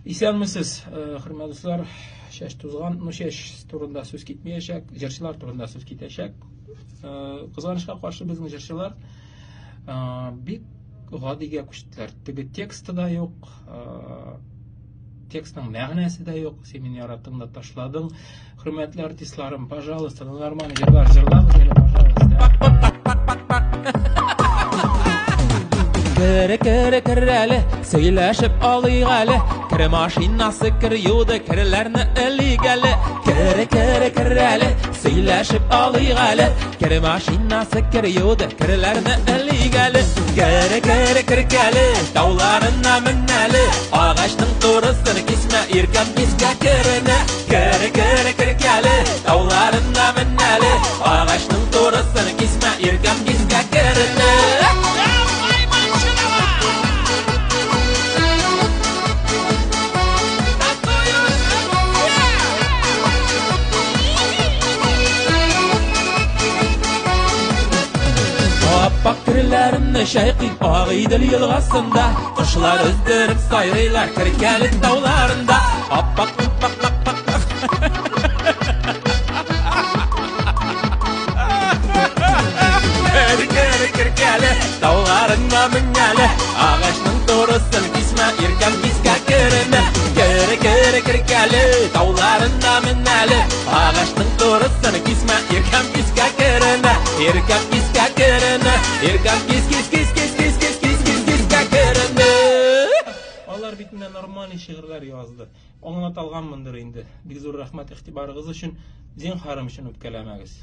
Исәнмесез, хөрмәтле дуслар, шәш тузган, шәш турында сүз китмәячәк, җырчылар турында сүз китәчәк. Кызганычка каршы безнең җырчылар бик гадигә күчтеләр. Теге тексты да юк, текстның мәгънәсе дә юк. Син мине яратың да ташладың. Хөрмәтле артистларым, пожалуйста, нормаль җырлар җырлагыз әле, пожалуйста. Кер әле, сөйләшеп алыйк әле. Кер машинасы, кер юды, керләрне элик әле. Кер әле, сөйләшеп алыйк әле. Кер машинасы, кер юды, керләрне элик әле. Кер әле, тауларына мен әле. Агачның турысын кисмә, иркәм кискә керенә. Кер әле, тауларына мен әле. Агачның турысын кисмә, иркәм кискә керенә. Аппак керләрне шайкый ак идел елгасында, кошлар өздереп сайрыйлар киркәле тауларында. Аппак киркәле тауларында менәле, агачның турысын кисмә, иркәм кискә керенә. Киркәле тауларында менәле, агачның турысын кисмә, иркәм кискә керенә. Иркәм кискә керенә, иркәм кискә керенә. Алар бит менә нормаль шигырьләр язды. Аңлата алганмындыр инде. Бик зур рәхмәт игътибарыгыз өчен, зинһарым өчен үпкәләмәгез.